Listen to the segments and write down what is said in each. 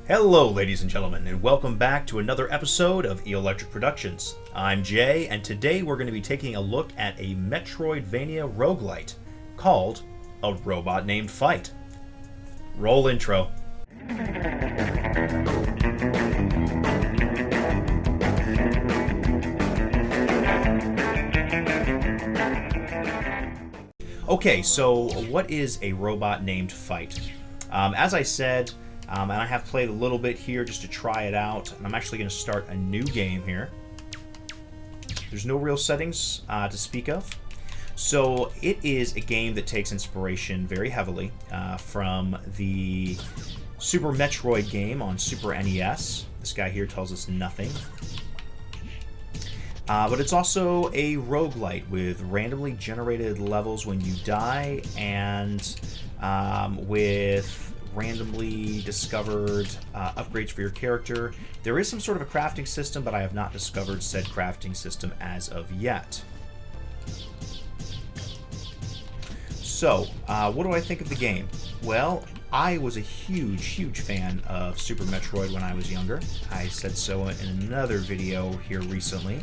Hello, ladies and gentlemen, and welcome back to another episode of Electric Productions. I'm Jay, and today we're going to be taking a look at a Metroidvania roguelite called A Robot Named Fight. Roll intro. Okay, so what is A Robot Named Fight? As I said, and I have played a little bit here just to try it out, and I'm actually going to start a new game here. There's no real settings to speak of. So it is a game that takes inspiration very heavily from the Super Metroid game on Super NES. This guy here tells us nothing. But it's also a roguelite with randomly generated levels when you die, and with randomly discovered upgrades for your character. There is some sort of a crafting system, but I have not discovered said crafting system as of yet. So, what do I think of the game? Well, I was a huge fan of Super Metroid when I was younger. I said so in another video here recently.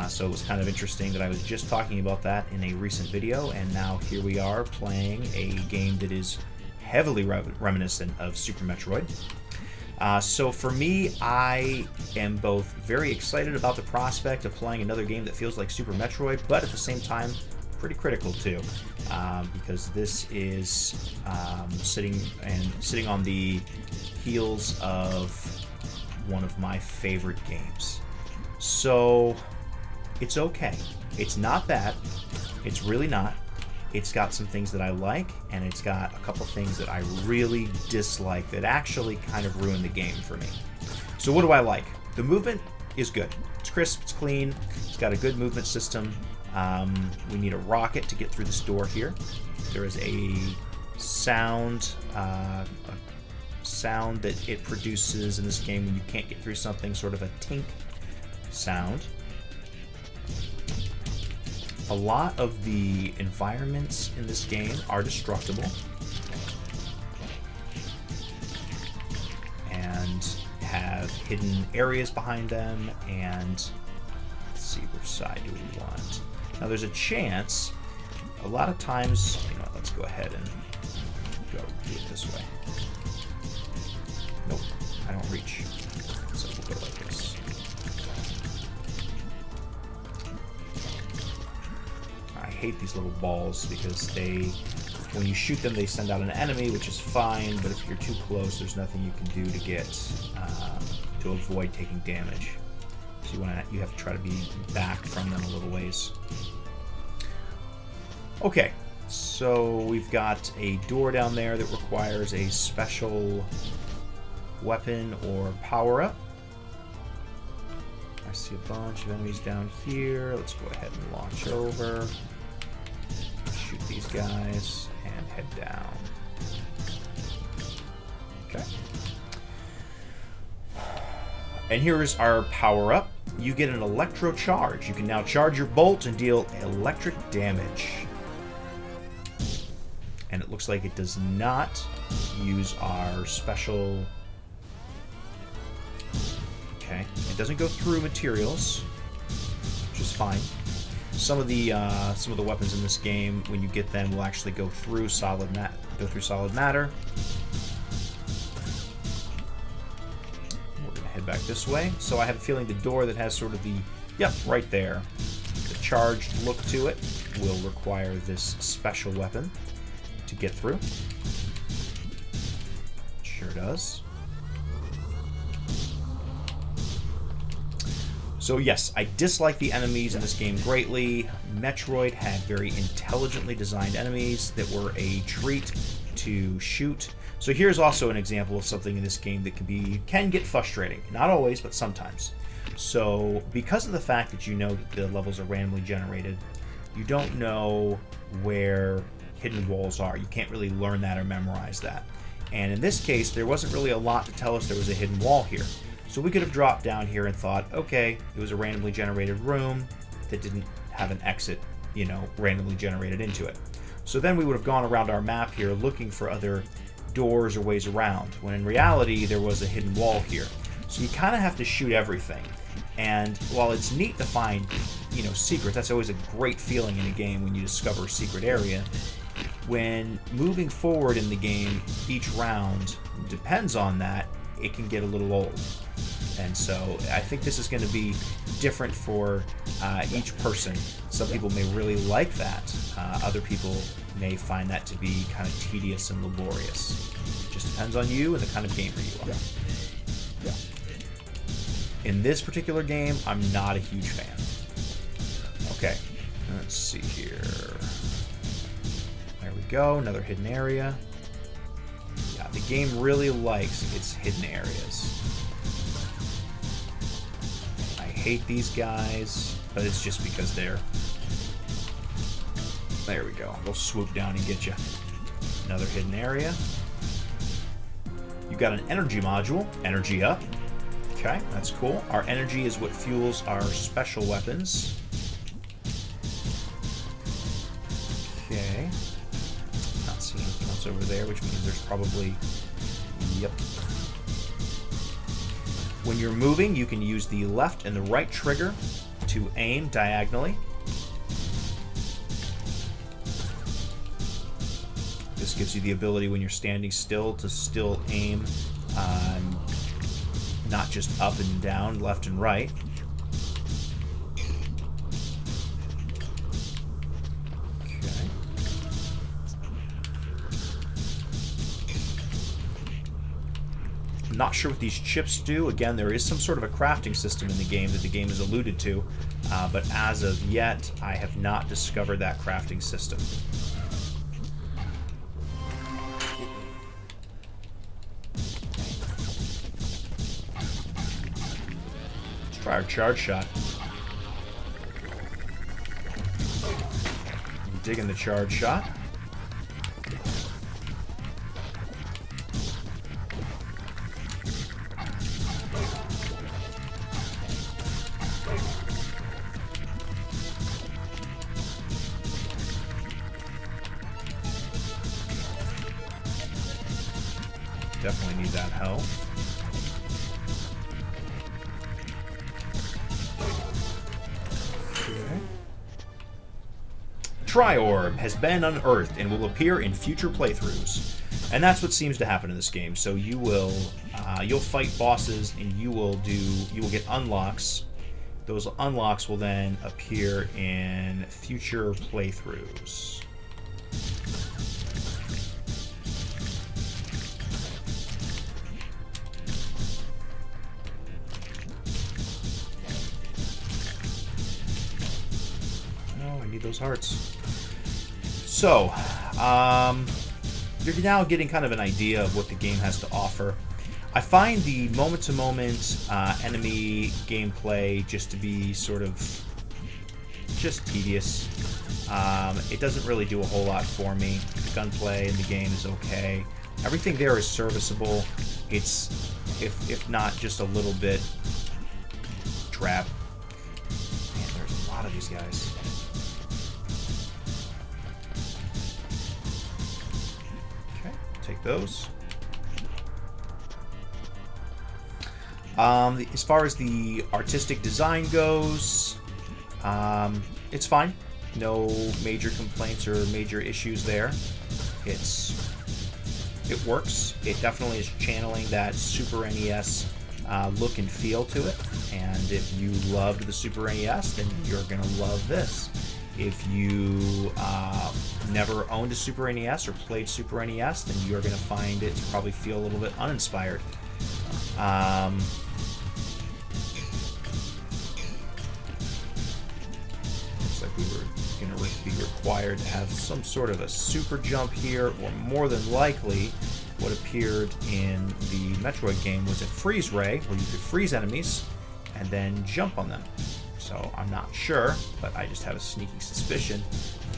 So it was kind of interesting that I was just talking about that in a recent video, and now here we are playing a game that is heavily reminiscent of Super Metroid. So for me, I am both very excited about the prospect of playing another game that feels like Super Metroid, but at the same time, pretty critical too, because this is sitting on the heels of one of my favorite games. So it's okay. It's not bad. It's really not. It's got some things that I like, and it's got a couple things that I really dislike that actually kind of ruin the game for me. So what do I like? The movement is good. It's crisp, it's clean, it's got a good movement system. We need a rocket to get through this door here. There is a sound that it produces in this game when you can't get through something, sort of a tink sound. A lot of the environments in this game are destructible and have hidden areas behind them, and let's see, which side do we want? Now there's a chance, a lot of times, let's go ahead and do it this way. Nope, I don't reach, so we'll go like this. I hate these little balls because when you shoot them, they send out an enemy, which is fine, but if you're too close, there's nothing you can do to avoid taking damage. So you have to try to be back from them a little ways. Okay, so we've got a door down there that requires a special weapon or power-up. I see a bunch of enemies down here. Let's go ahead and launch over. Shoot these guys and head down. Okay. And here is our power-up. You get an electro charge. You can now charge your bolt and deal electric damage. And it looks like it does not use our special... Okay. It doesn't go through materials, which is fine. Some of the weapons in this game, when you get them, will actually go through solid matter. We're gonna head back this way. So I have a feeling the door that has sort of right there, the charged look to it, will require this special weapon to get through. Sure does. So yes, I dislike the enemies in this game greatly. Metroid had very intelligently designed enemies that were a treat to shoot. So here's also an example of something in this game that can get frustrating. Not always, but sometimes. So because of the fact that that the levels are randomly generated, you don't know where hidden walls are. You can't really learn that or memorize that. And in this case, there wasn't really a lot to tell us there was a hidden wall here. So we could have dropped down here and thought, okay, it was a randomly generated room that didn't have an exit, randomly generated into it. So then we would have gone around our map here looking for other doors or ways around, when in reality there was a hidden wall here. So you kind of have to shoot everything. And while it's neat to find, secrets, that's always a great feeling in a game when you discover a secret area. When moving forward in the game, each round depends on that, it can get a little old. And so I think this is going to be different for each person. Some people may really like that. Other people may find that to be kind of tedious and laborious. It just depends on you and the kind of gamer you are. Yeah. In this particular game, I'm not a huge fan. Okay, let's see here. There we go, another hidden area. Yeah, the game really likes its hidden areas. I hate these guys, but it's just because they're... There we go. They'll swoop down and get you. Another hidden area. You've got an energy module. Energy up. Okay, that's cool. Our energy is what fuels our special weapons. Okay. Not seeing anything else over there, which means there's probably... Yep. When you're moving, you can use the left and the right trigger to aim diagonally. This gives you the ability when you're standing still to still aim not just up and down, left and right. Okay. I'm not sure what these chips do. Again, there is some sort of a crafting system in the game that the game has alluded to, but as of yet, I have not discovered that crafting system. Try our charge shot. I'm digging the charge shot. Definitely need that health. Tri-Orb has been unearthed and will appear in future playthroughs, and that's what seems to happen in this game. So you will, you'll fight bosses, and you will get unlocks. Those unlocks will then appear in future playthroughs. Oh, I need those hearts. So, you're now getting kind of an idea of what the game has to offer. I find the moment-to-moment enemy gameplay just to be sort of just tedious. It doesn't really do a whole lot for me. The gunplay in the game is okay. Everything there is serviceable. It's, if not just a little bit drab. Man, there's a lot of these guys. Take those. As far as the artistic design goes, it's fine. No major complaints or major issues there. It works. It definitely is channeling that Super NES look and feel to it. And if you loved the Super NES, then you're gonna love this. If you never owned a Super NES or played Super NES, then you're going to find it to probably feel a little bit uninspired. Looks like we were going to be required to have some sort of a super jump here, or more than likely, what appeared in the Metroid game was a freeze ray, where you could freeze enemies and then jump on them. So I'm not sure, but I just have a sneaking suspicion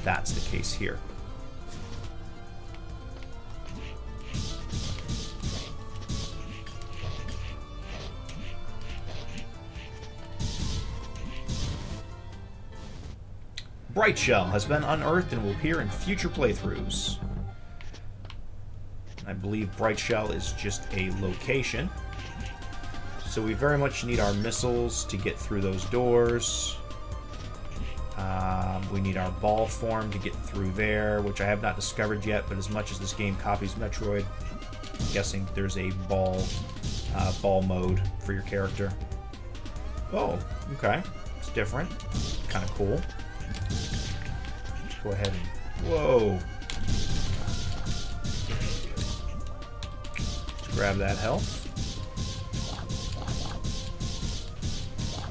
that's the case here. Bright Shell has been unearthed and will appear in future playthroughs. I believe Bright Shell is just a location. So we very much need our missiles to get through those doors. We need our ball form to get through there, which I have not discovered yet, but as much as this game copies Metroid, I'm guessing there's a ball mode for your character. Oh, okay. It's different. Kind of cool. Let's go ahead and... Whoa! Let's grab that health.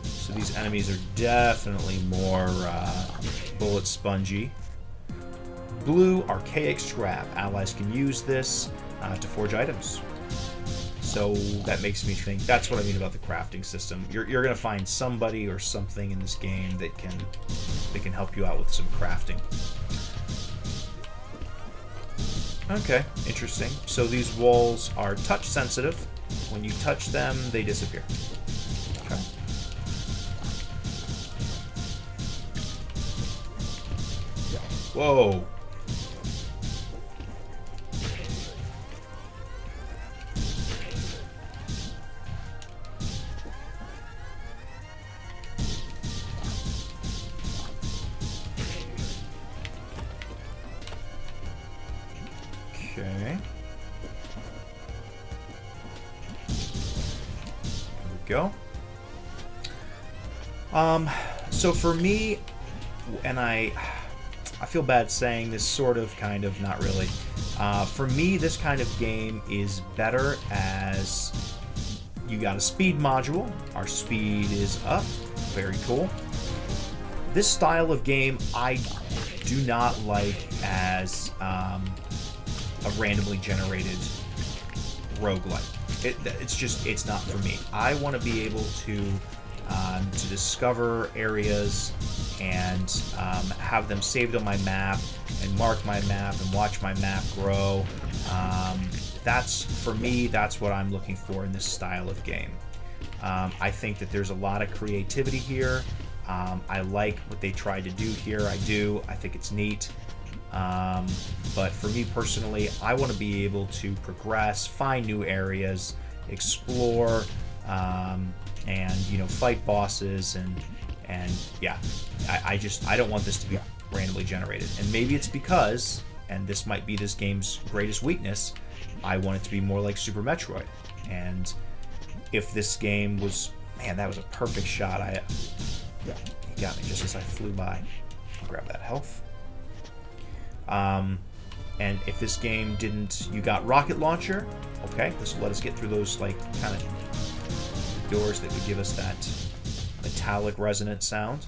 So these enemies are definitely more bullet spongy. Blue, archaic scrap. Allies can use this to forge items. So that makes me think, that's what I mean about the crafting system. You're going to find somebody or something in this game that can help you out with some crafting. Okay, interesting. So these walls are touch sensitive. When you touch them, they disappear. Okay. Whoa. Okay. There we go. So for me, and I feel bad saying this, sort of, kind of, not really. For me, this kind of game is better as you got a speed module. Our speed is up. Very cool. This style of game I do not like as a randomly generated roguelite. It's not for me. I want to be able to discover areas and have them saved on my map and mark my map and watch my map grow. For me, that's what I'm looking for in this style of game. I think that there's a lot of creativity here. I like what they tried to do here. I do. I think it's neat. But for me personally, I want to be able to progress, find new areas, explore, and fight bosses, and yeah, I don't want this to be randomly generated. And maybe it's because, and this might be this game's greatest weakness, I want it to be more like Super Metroid. And if this game was, man, that was a perfect shot. He got me just as I flew by. I'll grab that health. And if this game didn't, you got rocket launcher, okay, this will let us get through those like kind of doors that would give us that metallic resonant sound.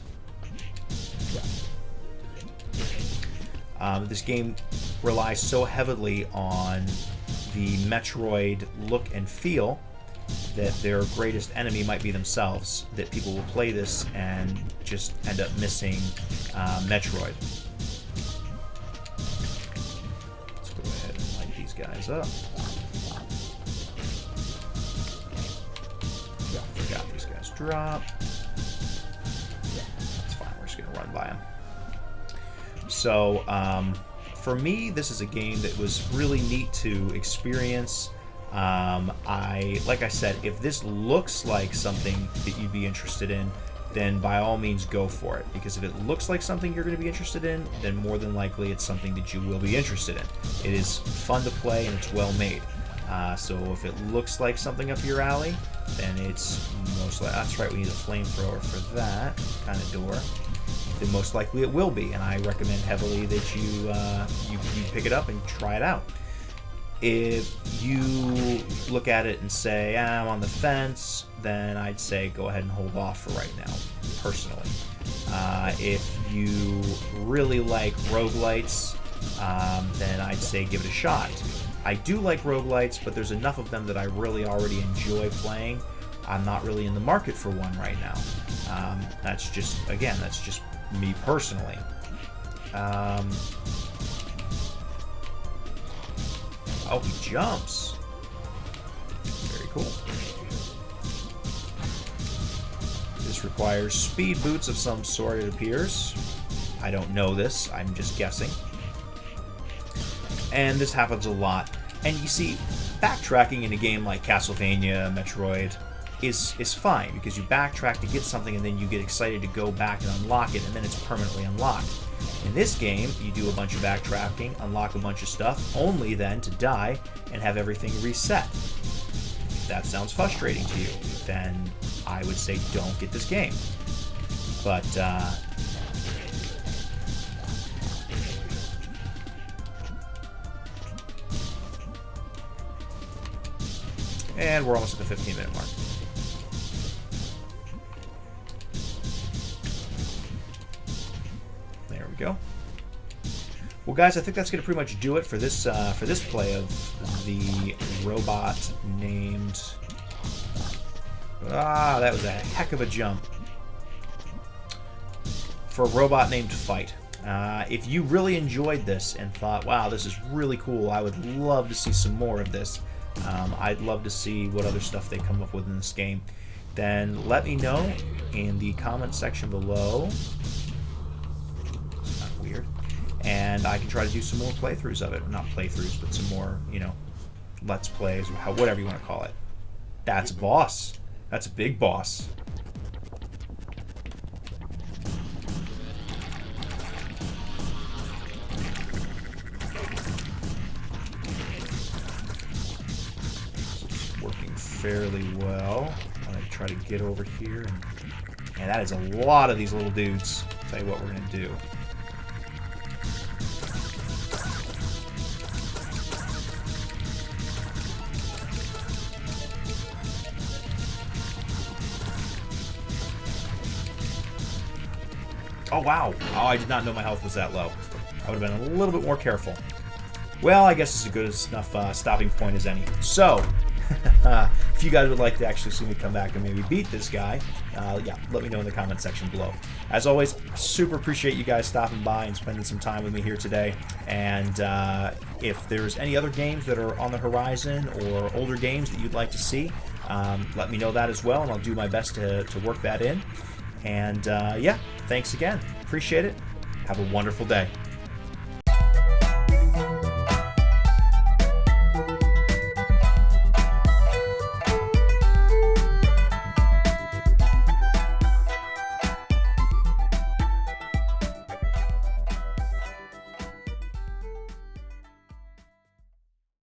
This game relies so heavily on the Metroid look and feel that their greatest enemy might be themselves, that people will play this and just end up missing Metroid. Let's go ahead and light these guys up. Forgot these guys drop. That's fine, we're just going to run by them. So, for me, this is a game that was really neat to experience. Like I said, if this looks like something that you'd be interested in, then by all means go for it. Because if it looks like something you're going to be interested in, then more than likely it's something that you will be interested in. It is fun to play and it's well made. So if it looks like something up your alley, then it's most likely, that's right, we need a flamethrower for that kind of door. Then most likely it will be, and I recommend heavily that you pick it up and try it out. If you look at it and say, I'm on the fence, then I'd say go ahead and hold off for right now, personally. If you really like roguelites, then I'd say give it a shot. I do like roguelites, but there's enough of them that I really already enjoy playing. I'm not really in the market for one right now. That's just me personally. Oh, he jumps. Very cool. This requires speed boots of some sort, it appears. I don't know this, I'm just guessing. And this happens a lot. And you see, backtracking in a game like Castlevania, Metroid, is fine, because you backtrack to get something and then you get excited to go back and unlock it, and then it's permanently unlocked. In this game, you do a bunch of backtracking, unlock a bunch of stuff, only then to die and have everything reset. If that sounds frustrating to you, then I would say don't get this game. But, and we're almost at the 15-minute mark. There we go. Well, guys, I think that's going to pretty much do it for this play of the robot named... that was a heck of a jump. For a robot named Fight. If you really enjoyed this and thought, wow, this is really cool, I would love to see some more of this. I'd love to see what other stuff they come up with in this game. Then let me know in the comment section below. It's not weird. And I can try to do some more playthroughs of it. Not playthroughs, but some more, you know, let's plays, or whatever you want to call it. That's a boss. That's a big boss. Working fairly well. I'm going to try to get over here. And that is a lot of these little dudes. I'll tell you what we're going to do. Oh, wow. Oh, I did not know my health was that low. I would have been a little bit more careful. Well, I guess it's a good enough stopping point as any. So, if you guys would like to actually see me come back and maybe beat this guy, yeah, let me know in the comment section below. As always, super appreciate you guys stopping by and spending some time with me here today. And if there's any other games that are on the horizon or older games that you'd like to see, let me know that as well, and I'll do my best to work that in. And yeah, thanks again. Appreciate it. Have a wonderful day.